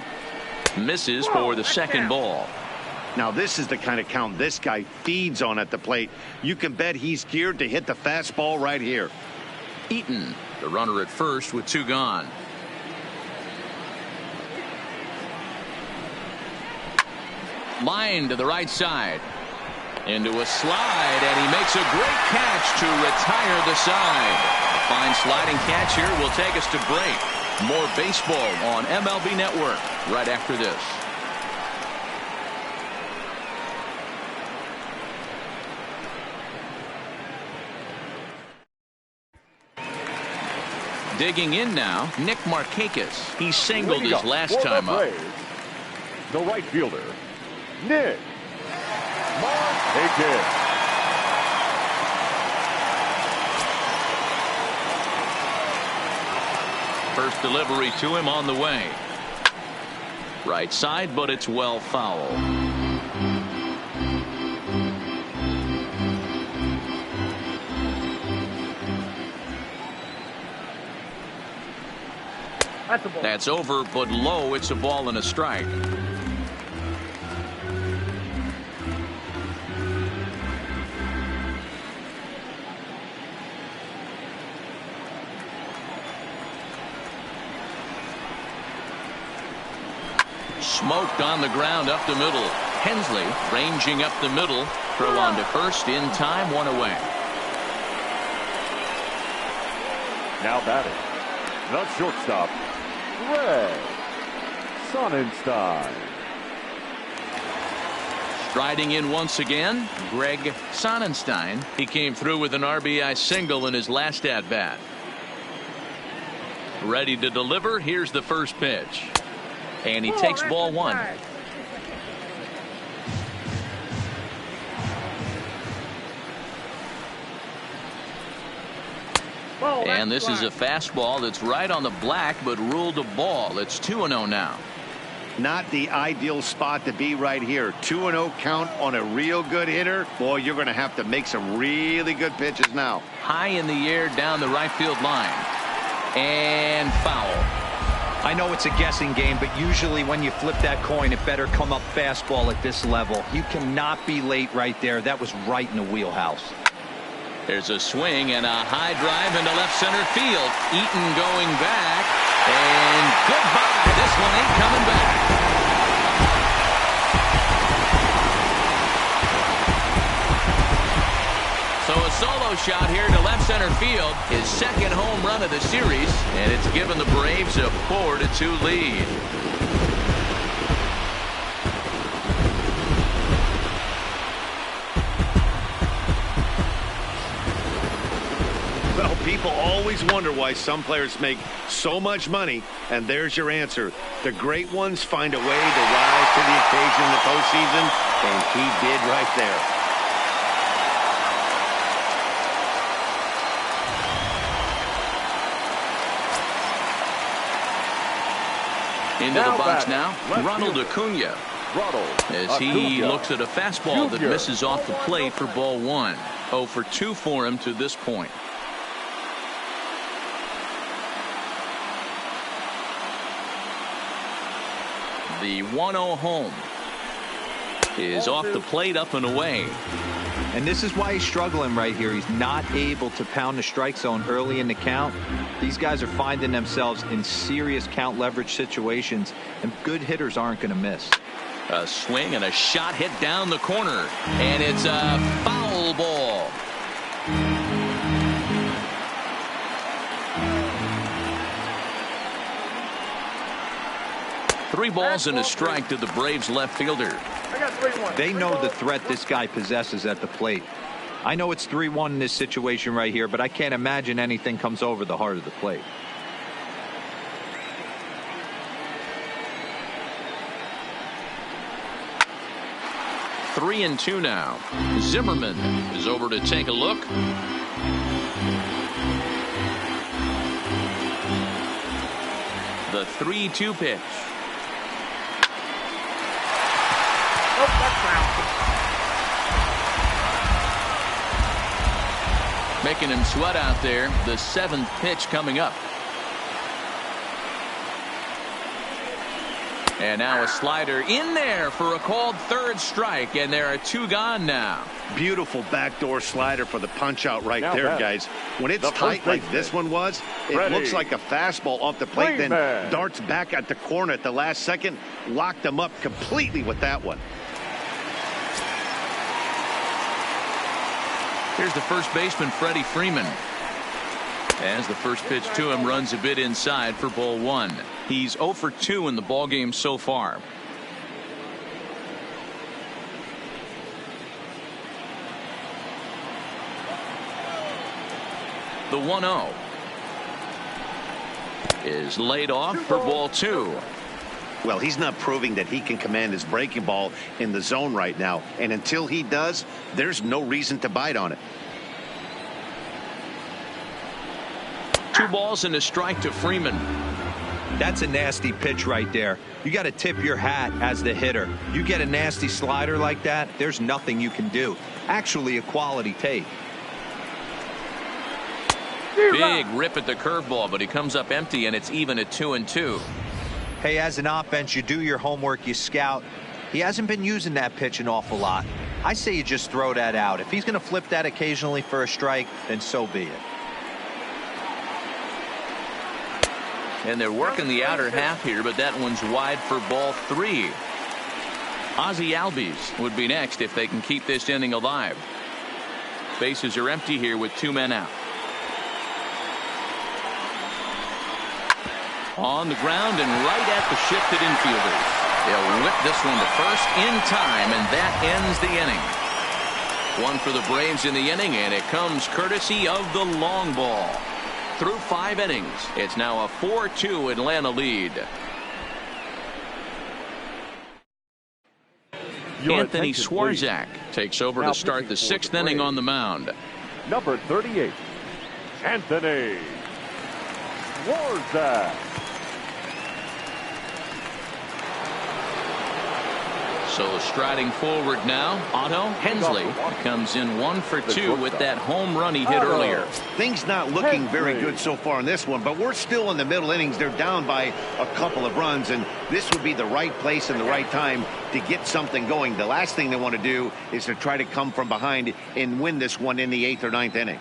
misses for the second ball. Now this is the kind of count this guy feeds on at the plate. You can bet he's geared to hit the fastball right here. Eaton, the runner at first with 2 gone. Line to the right side. Into a slide, and he makes a great catch to retire the side. A fine sliding catch here will take us to break. More baseball on MLB Network right after this. Digging in now, Nick Markakis. He singled his last time up. The right fielder, Nick Markakis. First delivery to him on the way. Right side, but it's well foul. That's over, but low. It's a ball and a strike. Smoked on the ground up the middle. Hensley ranging up the middle. Throw on to first in time, 1 away. Now batting, the shortstop, Greg Sonnenstein. Striding in once again, Greg Sonnenstein. He came through with an RBI single in his last at-bat. Ready to deliver. Here's the first pitch. And he takes ball one. And this is a fastball that's right on the black, but ruled a ball. It's 2-0 now. Not the ideal spot to be right here. 2-0 count on a real good hitter. Boy, you're going to have to make some really good pitches now. High in the air down the right field line. And foul. I know it's a guessing game, but usually when you flip that coin, it better come up fastball at this level. You cannot be late right there. That was right in the wheelhouse. There's a swing and a high drive into left center field. Eaton going back. And goodbye. This one ain't coming back. So a solo shot here to left center field. His second home run of the series. And it's given the Braves a 4-2 lead. Well, people always wonder why some players make so much money, and there's your answer. The great ones find a way to rise to the occasion in the postseason, and he did right there. Into the box now, Ronald Acuna. As he looks at a fastball that misses off the plate for ball one. 0 for 2 for him to this point. The 1-0 home is off the plate, up and away. And this is why he's struggling right here. He's not able to pound the strike zone early in the count. These guys are finding themselves in serious count leverage situations, and good hitters aren't going to miss. A swing and a shot hit down the corner, and it's a foul ball. Three balls and a strike to the Braves left fielder. They know the threat this guy possesses at the plate. I know it's 3-1 in this situation right here, but I can't imagine anything comes over the heart of the plate. Three and two now. Zimmerman is over to take a look. The 3-2 pitch. Making him sweat out there. The seventh pitch coming up. And now a slider in there for a called third strike, and there are two gone now. Beautiful backdoor slider for the punch out right there, guys. When it's tight like this one was, it looks like a fastball off the plate, then darts back at the corner at the last second. Locked him up completely with that one. Here's the first baseman, Freddie Freeman. As the first pitch to him runs a bit inside for ball one. He's 0 for 2 in the ballgame so far. The 1-0 is laid off for ball two. Well, he's not proving that he can command his breaking ball in the zone right now. And until he does, there's no reason to bite on it. 2 balls and a strike to Freeman. That's a nasty pitch right there. You got to tip your hat as the hitter. You get a nasty slider like that, there's nothing you can do. Actually a quality take. Big rip at the curveball, but he comes up empty, and it's even at 2-2. Hey, as an offense, you do your homework, you scout. He hasn't been using that pitch an awful lot. I say you just throw that out. If he's going to flip that occasionally for a strike, then so be it. And they're working the outer half here, but that one's wide for ball 3. Ozzie Albies would be next if they can keep this inning alive. Bases are empty here with 2 men out. On the ground and right at the shifted infielders. They'll whip this one to first in time, and that ends the inning. 1 for the Braves in the inning, and it comes courtesy of the long ball. through 5 innings. It's now a 4-2 Atlanta lead. Anthony Swarzak takes over to start the 6th inning on the mound. Number 38, Anthony Swarzak. So striding forward now, Otto Hensley comes in 1 for 2 with that home run he hit earlier. Things not looking very good so far in this one, but we're still in the middle innings. They're down by a couple of runs, and this would be the right place and the right time to get something going. The last thing they want to do is to try to come from behind and win this one in the 8th or 9th inning.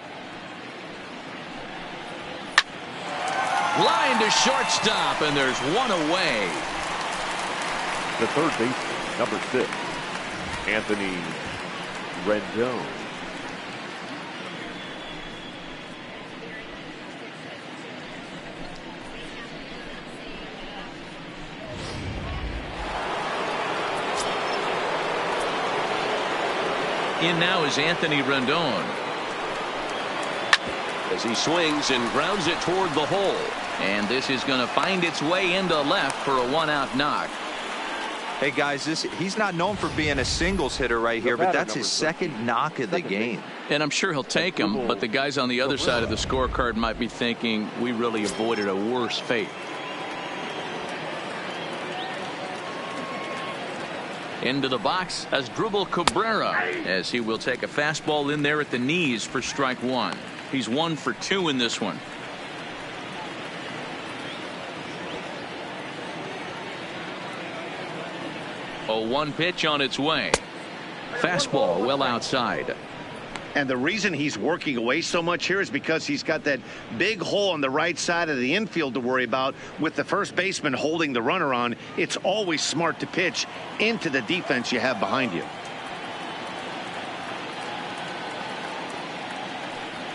Line to shortstop, and there's one away. The third baseman, number 6, Anthony Rendon. In now is Anthony Rendon, as he swings and grounds it toward the hole. And this is going to find its way into left for a 1-out knock. Hey, guys, he's not known for being a singles hitter right here, but that's his second knock of the game. And I'm sure he'll take him, but the guys on the other side of the scorecard might be thinking we really avoided a worse fate. Into the box as Dribble Cabrera, as he will take a fastball in there at the knees for strike 1. He's 1 for 2 in this one. A 1 pitch on its way. Fastball well outside. And the reason he's working away so much here is because he's got that big hole on the right side of the infield to worry about. With the first baseman holding the runner on, it's always smart to pitch into the defense you have behind you.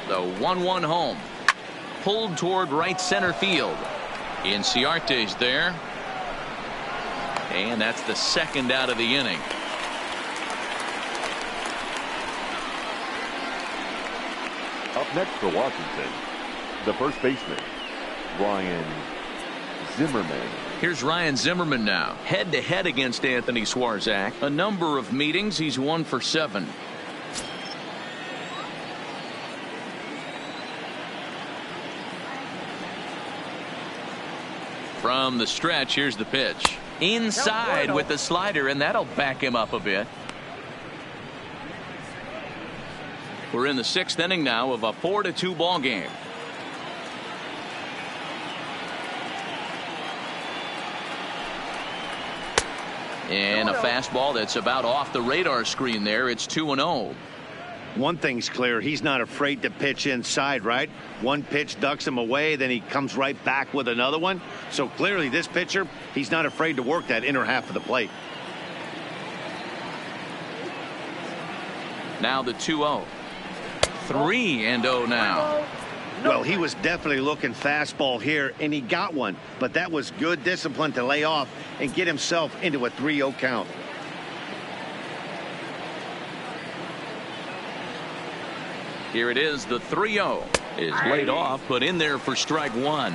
The 1-1 home. Pulled toward right center field. Inciarte's there. And that's the 2nd out of the inning. Up next for Washington, the first baseman, Ryan Zimmerman. Here's Ryan Zimmerman now, head-to-head against Anthony Swarzak. A number of meetings, he's 1 for 7. From the stretch, here's the pitch. Inside with the slider, and that'll back him up a bit. We're in the 6th inning now of a 4-2 ball game. And a fastball that's about off the radar screen there. It's 2-0. One thing's clear, he's not afraid to pitch inside, right? One pitch ducks him away, then he comes right back with another one. So clearly this pitcher, he's not afraid to work that inner half of the plate. Now the 2-0. 3-0 now. Well, he was definitely looking fastball here, and he got one. But that was good discipline to lay off and get himself into a 3-0 count. Here it is. The 3-0 is laid off, but in there for strike 1.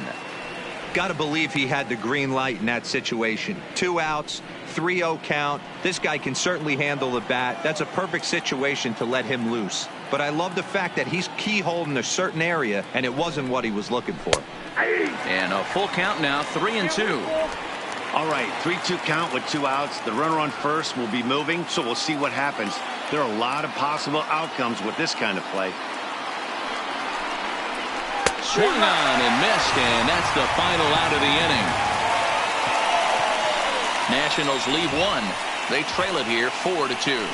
Got to believe he had the green light in that situation. 2 outs, 3-0 count. This guy can certainly handle the bat. That's a perfect situation to let him loose. But I love the fact that he's keyholed in a certain area, and it wasn't what he was looking for. And a full count now, 3-2. All right, 3-2 count with 2 outs. The runner on first will be moving, so we'll see what happens. There are a lot of possible outcomes with this kind of play. Swung on and missed, and that's the final out of the inning. Nationals leave 1. They trail it here 4-2.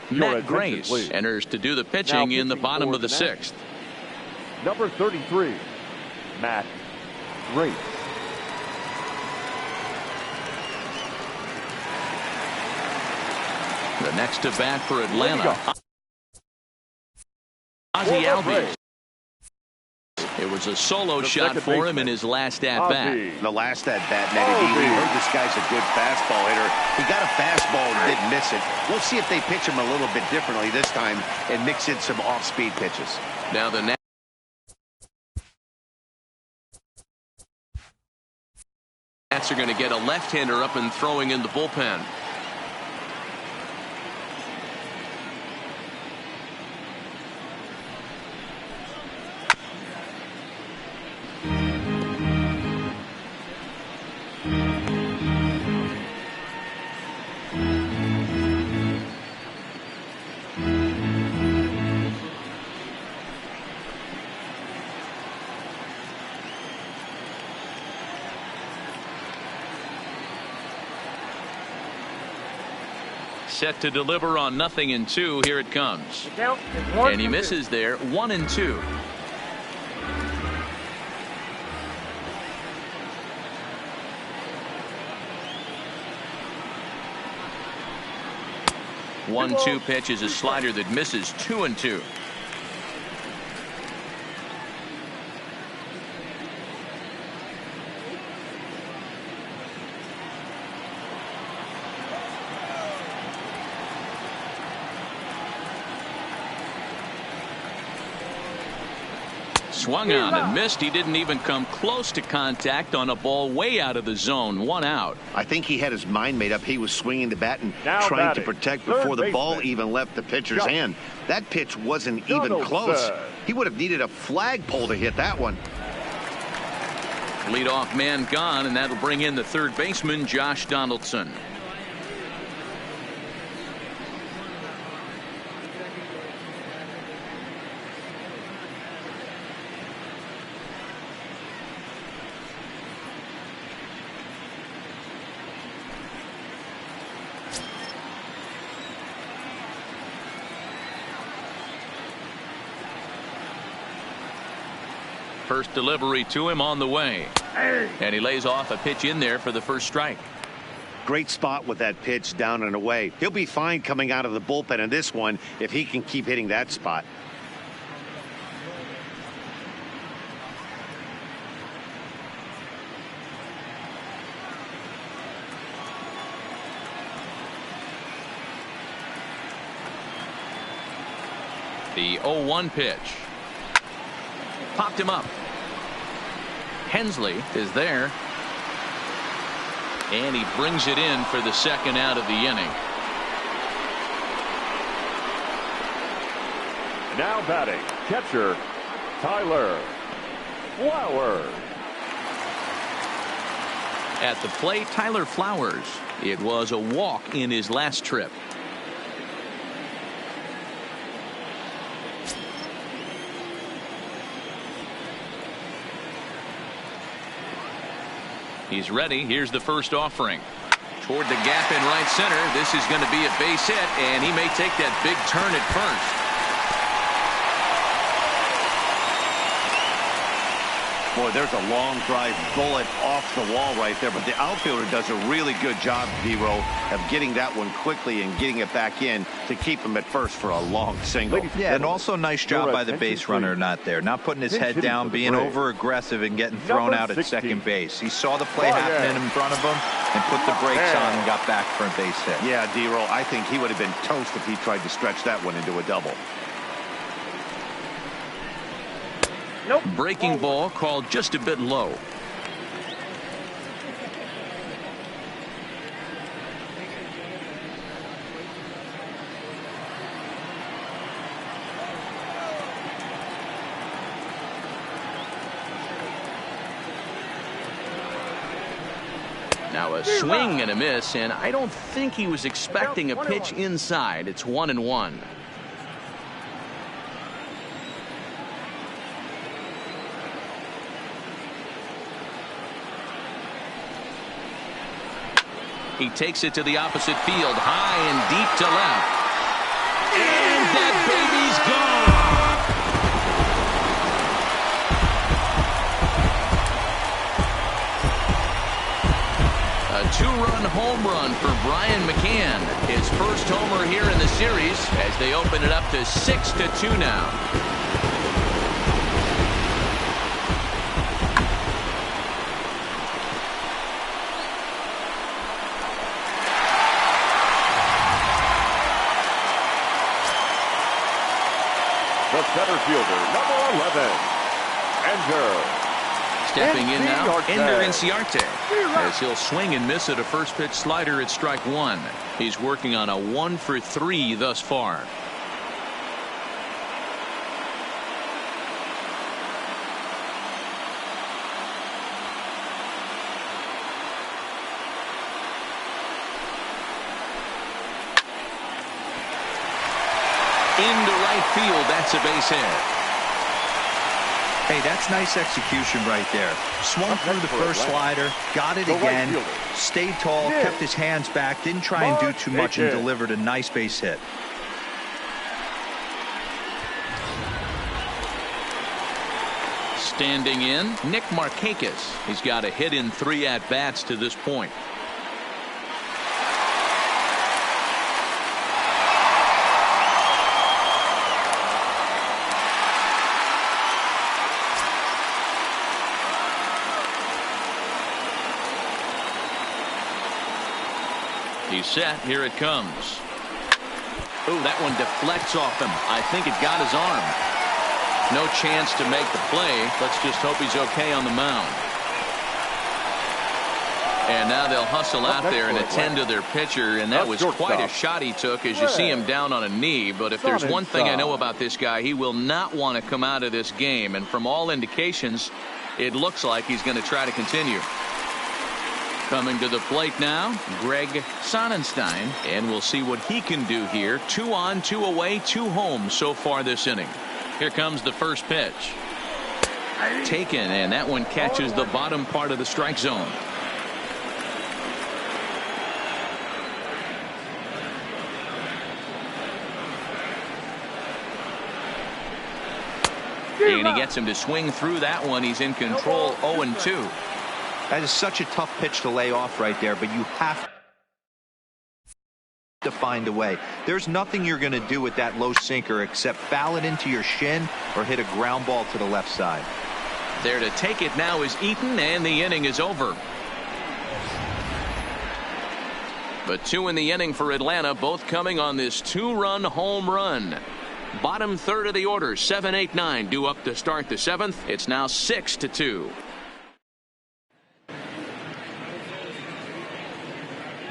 Matt Grace enters to do the pitching in the bottom of the 6th. Number 33, Matt Grace. The next to bat for Atlanta, Ozzie Albies. It was was a solo shot for him in his last at-bat. The last at-bat, Nettie, we heard this guy's a good fastball hitter. He got a fastball and didn't miss it. We'll see if they pitch him a little bit differently this time and mix in some off-speed pitches. Now the Nats are going to get a left-hander up and throwing in the bullpen. Set to deliver on 0-2. Here it comes. And he misses there. 1-2. One-two pitch is a slider that misses. 2-2. Swung on and missed. He didn't even come close to contact on a ball way out of the zone. 1 out. I think he had his mind made up. He was swinging the bat and trying to protect before the ball even left the pitcher's hand. That pitch wasn't even close. He would have needed a flagpole to hit that one. Leadoff man gone, and that'll bring in the third baseman, Josh Donaldson. First delivery to him on the way. And he lays off a pitch in there for the first strike. Great spot with that pitch down and away. He'll be fine coming out of the bullpen in this one if he can keep hitting that spot. The 0-1 pitch. Popped him up. Hensley is there. And he brings it in for the second out of the inning. Now batting, catcher, Tyler Flowers. At the plate, Tyler Flowers. It was a walk in his last trip. He's ready. Here's the first offering. Toward the gap in right center. This is going to be a base hit, and he may take that big turn at first. Boy, there's a long drive bullet off the wall right there, but the outfielder does a really good job, D-Row, of getting that one quickly and getting it back in to keep him at first for a long single. Yeah, and also nice job by the base runner not there. Not putting his head down, being over aggressive and getting thrown out at second base. He saw the play happening in front of him and put the brakes on and got back for a base hit. Yeah, D-Row, I think he would have been toast if he tried to stretch that one into a double. Breaking ball called just a bit low. Now a swing and a miss, and I don't think he was expecting a pitch inside. It's 1-1. He takes it to the opposite field, high and deep to left. And that baby's gone. A two-run home run for Brian McCann. His first homer here in the series as they open it up to 6-2 now. The center fielder, number 11, Ender. Stepping in now, Ender Inciarte, as he'll swing and miss at a first pitch slider at strike one. He's working on a 1 for 3 thus far. Into right field, that's a base hit. Hey, that's nice execution right there. Swung through the first slider, got it again, stayed tall, kept his hands back, didn't try and do too much, and delivered a nice base hit. Standing in, Nick Markakis. He's got a hit in 3 at-bats to this point. He's set. Here it comes. Oh, that one deflects off him. I think it got his arm. No chance to make the play. Let's just hope he's okay on the mound. And now they'll hustle out there and attend to their pitcher, and that was quite a shot he took as you see him down on a knee. But if there's one thing I know about this guy, he will not want to come out of this game. And from all indications, it looks like he's going to try to continue. Coming to the plate now, Greg Sonnenstein, and we'll see what he can do here. 2 on, 2 away, 2 home so far this inning. Here comes the first pitch. Taken, and that one catches the bottom part of the strike zone. And he gets him to swing through that one. He's in control, 0-2. That is such a tough pitch to lay off right there, but you have to find a way. There's nothing you're going to do with that low sinker except foul it into your shin or hit a ground ball to the left side. There to take it now is Eaton, and the inning is over. But 2 in the inning for Atlanta, both coming on this 2-run home run. Bottom third of the order, 7, 8, 9 due up to start the 7th. It's now 6-2.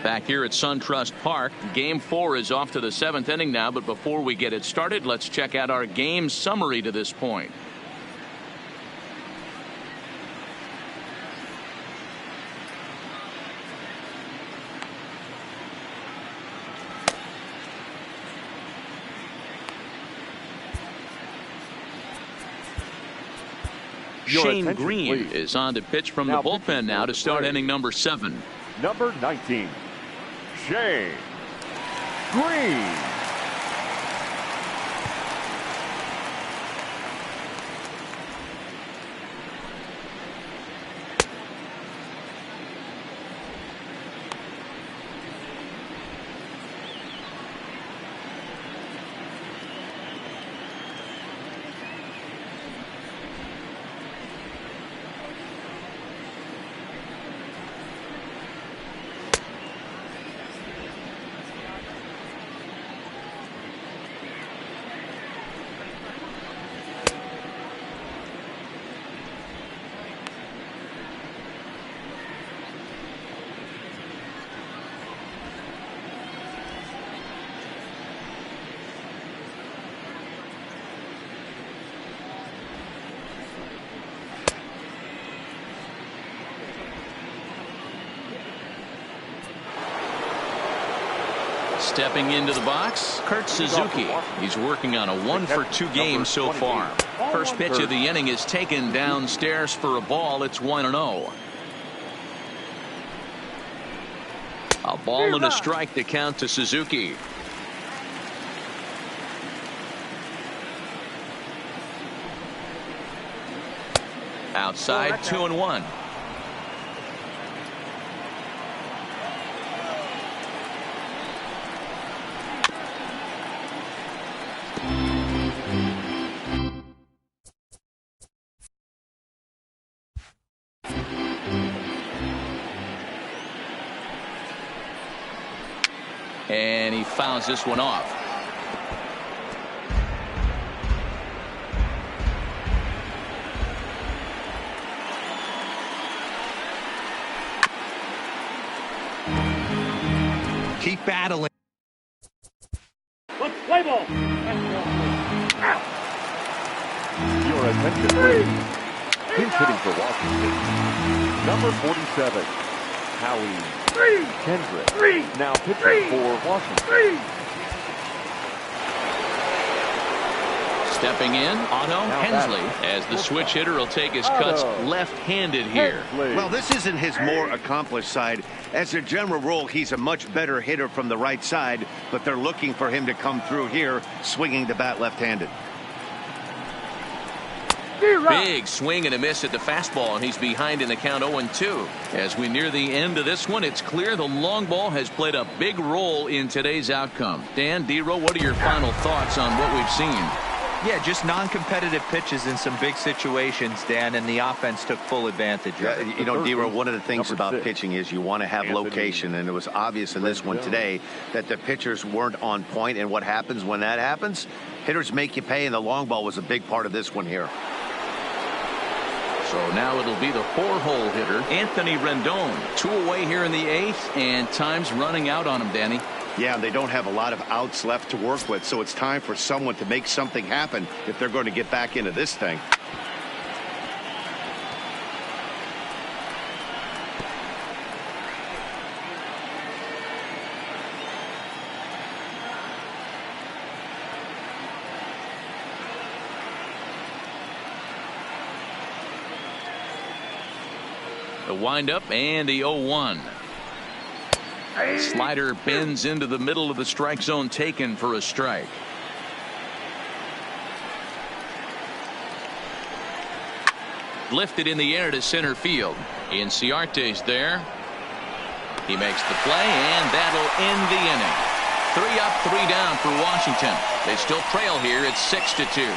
Back here at SunTrust Park, Game 4 is off to the 7th inning now, but before we get it started, let's check out our game summary to this point. Shane Green is on to pitch from the bullpen now to start inning number 7. Number 19, Shane Green. Stepping into the box, Kurt Suzuki. He's working on a 1 for 2 game so far. First pitch of the inning is taken downstairs for a ball. It's 1-0. A ball and a strike to count to Suzuki. Outside, 2-1. And he fouls this one off. battling. Let's play ball. Your attention, please. Pinch hitting for Washington. Number 47, Howie Kendrick. Now pitching for Washington. Stepping in, Otto Hensley, as the switch hitter will take his cuts left-handed here. Well, this isn't his more accomplished side. As a general rule, he's a much better hitter from the right side, but they're looking for him to come through here, swinging the bat left-handed. Big swing and a miss at the fastball, and he's behind in the count 0-2. As we near the end of this one, it's clear the long ball has played a big role in today's outcome. Dan, D-Row, what are your final thoughts on what we've seen? Yeah, just non-competitive pitches in some big situations, Dan, and the offense took full advantage of it. You know, D-Row, one of the things about pitching is you want to have location, and it was obvious in this one today that the pitchers weren't on point, and what happens when that happens? Hitters make you pay, and the long ball was a big part of this one here. So now it'll be the four-hole hitter, Anthony Rendon. 2 away here in the 8th, and time's running out on him, Danny. Yeah, they don't have a lot of outs left to work with, so it's time for someone to make something happen if they're going to get back into this thing. The windup and the 0-1. Slider bends into the middle of the strike zone, taken for a strike. Lifted in the air to center field. Inciarte's there. He makes the play, and that'll end the inning. 3 up, 3 down for Washington. They still trail here at 6-2.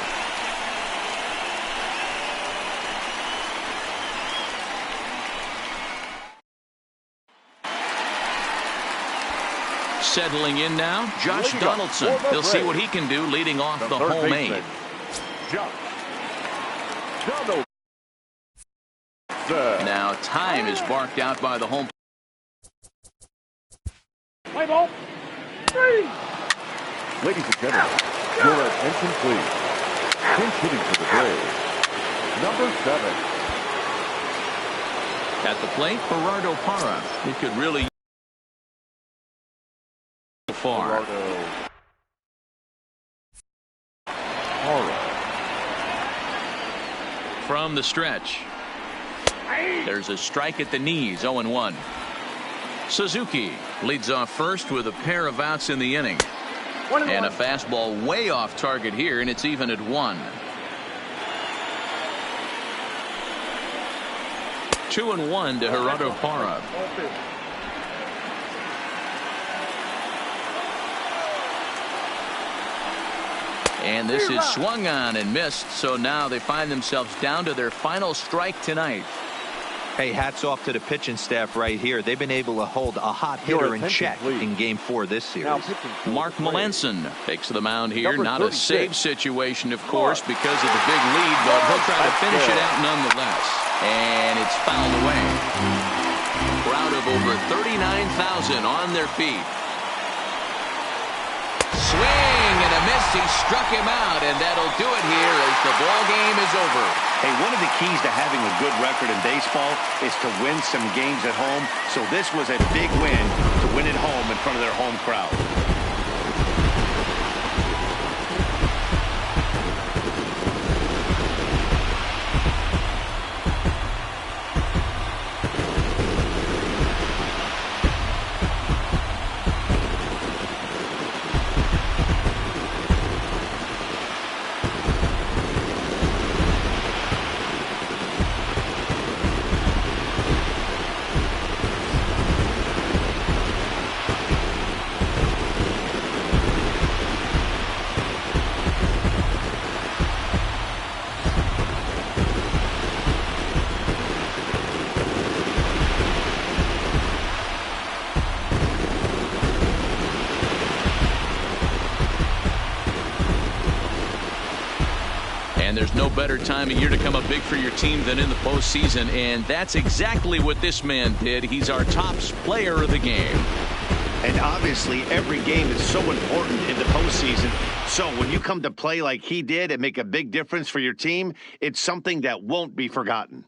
Settling in now, Josh Donaldson. He'll see what he can do leading off the home 8. Now time is barked out by the home. Play ball. Ladies and gentlemen, your attention, please. Pinch hitting for the Braves. Number 7. At the plate, Gerardo Parra. He could really far. From the stretch. There's a strike at the knees, 0-1. Suzuki leads off first with a pair of outs in the inning. And a fastball way off target here, and it's even at 1. 2-1 to Gerardo Parra. And this is swung on and missed, so now they find themselves down to their final strike tonight. Hey, hats off to the pitching staff right here. They've been able to hold a hot hitter in check in Game 4 this series. Mark Melanson takes the mound here. Not a save situation, of course, because of the big lead, but he'll try to finish it out nonetheless. And it's fouled away. Crowd of over 39,000 on their feet. Swing and a miss. He struck him out, and that'll do it here as the ball game is over. Hey, one of the keys to having a good record in baseball is to win some games at home. So this was a big win to win at home in front of their home crowd. There's no better time of year to come up big for your team than in the postseason, and that's exactly what this man did. He's our top player of the game. And obviously, every game is so important in the postseason. So when you come to play like he did and make a big difference for your team, it's something that won't be forgotten.